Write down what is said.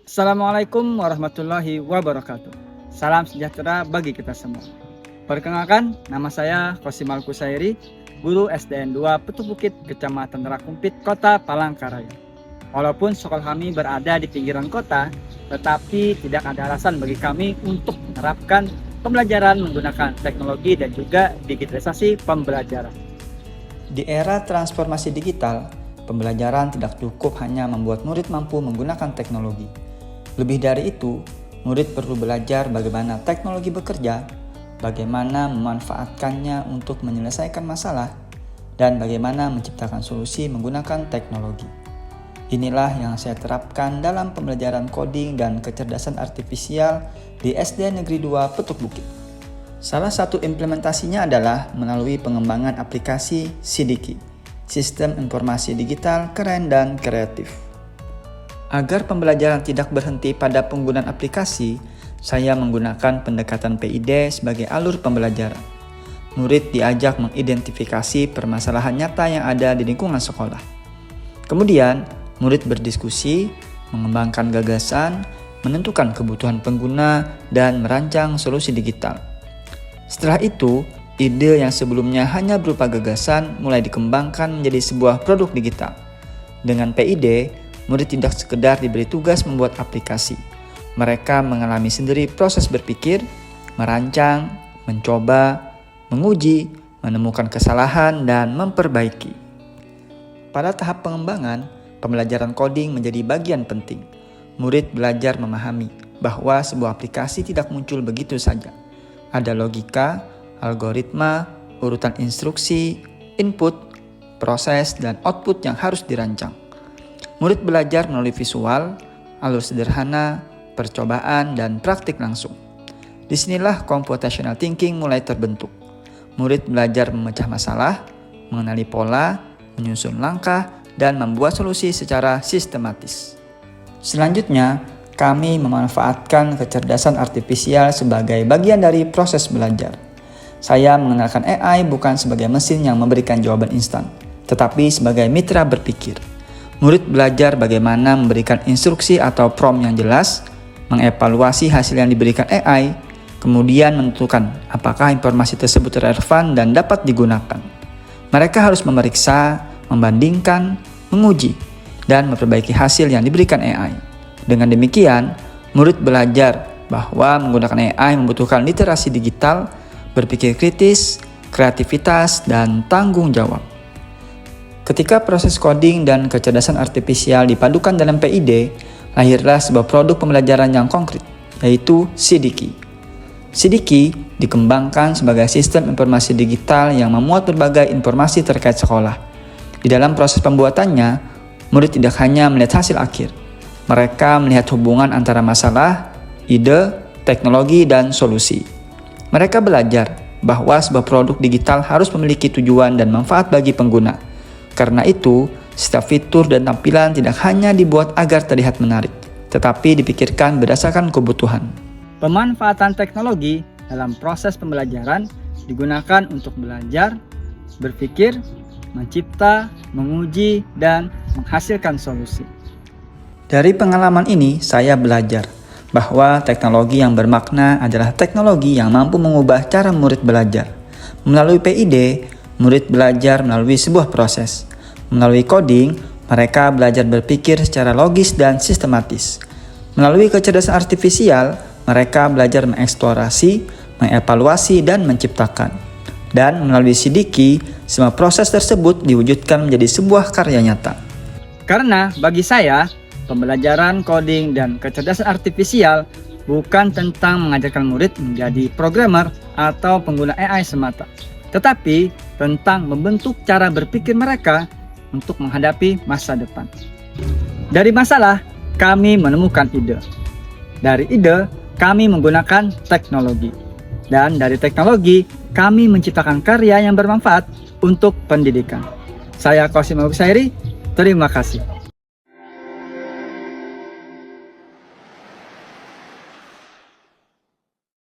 Assalamualaikum warahmatullahi wabarakatuh. Salam sejahtera bagi kita semua. Perkenalkan, nama saya Qosimal Kusairi, guru SDN 2 Petuk Bukit, Kecamatan Rakumpit, Kota Palangkaraya. Walaupun sekolah kami berada di pinggiran kota, tetapi tidak ada alasan bagi kami untuk menerapkan pembelajaran menggunakan teknologi dan juga digitalisasi pembelajaran. Di era transformasi digital, pembelajaran tidak cukup hanya membuat murid mampu menggunakan teknologi. Lebih dari itu, murid perlu belajar bagaimana teknologi bekerja, bagaimana memanfaatkannya untuk menyelesaikan masalah, dan bagaimana menciptakan solusi menggunakan teknologi. Inilah yang saya terapkan dalam pembelajaran coding dan kecerdasan artifisial di SDN Negeri 2 Petuk Bukit. Salah satu implementasinya adalah melalui pengembangan aplikasi Sidiki, Sistem Informasi Digital Keren dan Kreatif. Agar pembelajaran tidak berhenti pada penggunaan aplikasi, saya menggunakan pendekatan PID sebagai alur pembelajaran. Murid diajak mengidentifikasi permasalahan nyata yang ada di lingkungan sekolah. Kemudian, murid berdiskusi, mengembangkan gagasan, menentukan kebutuhan pengguna, dan merancang solusi digital. Setelah itu, ide yang sebelumnya hanya berupa gagasan mulai dikembangkan menjadi sebuah produk digital. Dengan PID, murid tidak sekedar diberi tugas membuat aplikasi. Mereka mengalami sendiri proses berpikir, merancang, mencoba, menguji, menemukan kesalahan, dan memperbaiki. Pada tahap pengembangan, pembelajaran coding menjadi bagian penting. Murid belajar memahami bahwa sebuah aplikasi tidak muncul begitu saja. Ada logika, algoritma, urutan instruksi, input, proses, dan output yang harus dirancang. Murid belajar melalui visual, alur sederhana, percobaan, dan praktik langsung. Disinilah computational thinking mulai terbentuk. Murid belajar memecah masalah, mengenali pola, menyusun langkah, dan membuat solusi secara sistematis. Selanjutnya, kami memanfaatkan kecerdasan artifisial sebagai bagian dari proses belajar. Saya mengenalkan AI bukan sebagai mesin yang memberikan jawaban instan, tetapi sebagai mitra berpikir. Murid belajar bagaimana memberikan instruksi atau prompt yang jelas, mengevaluasi hasil yang diberikan AI, kemudian menentukan apakah informasi tersebut relevan dan dapat digunakan. Mereka harus memeriksa, membandingkan, menguji, dan memperbaiki hasil yang diberikan AI. Dengan demikian, murid belajar bahwa menggunakan AI membutuhkan literasi digital, berpikir kritis, kreativitas, dan tanggung jawab. Ketika proses coding dan kecerdasan artifisial dipadukan dalam PID, lahirlah sebuah produk pembelajaran yang konkret, yaitu Sidiki. Sidiki dikembangkan sebagai sistem informasi digital yang memuat berbagai informasi terkait sekolah. Di dalam proses pembuatannya, murid tidak hanya melihat hasil akhir. Mereka melihat hubungan antara masalah, ide, teknologi, dan solusi. Mereka belajar bahwa sebuah produk digital harus memiliki tujuan dan manfaat bagi pengguna. Karena itu, setiap fitur dan tampilan tidak hanya dibuat agar terlihat menarik, tetapi dipikirkan berdasarkan kebutuhan. Pemanfaatan teknologi dalam proses pembelajaran digunakan untuk belajar, berpikir, mencipta, menguji, dan menghasilkan solusi. Dari pengalaman ini, saya belajar bahwa teknologi yang bermakna adalah teknologi yang mampu mengubah cara murid belajar. Melalui PID, murid belajar melalui sebuah proses. Melalui coding, mereka belajar berpikir secara logis dan sistematis. Melalui kecerdasan artifisial, mereka belajar mengeksplorasi, mengevaluasi, dan menciptakan. Dan melalui Sidiki, semua proses tersebut diwujudkan menjadi sebuah karya nyata. Karena bagi saya, pembelajaran coding dan kecerdasan artifisial bukan tentang mengajarkan murid menjadi programmer atau pengguna AI semata, tetapi tentang membentuk cara berpikir mereka untuk menghadapi masa depan. Dari masalah, kami menemukan ide. Dari ide, kami menggunakan teknologi. Dan dari teknologi, kami menciptakan karya yang bermanfaat untuk pendidikan. Saya Qosimal Kusairi, terima kasih.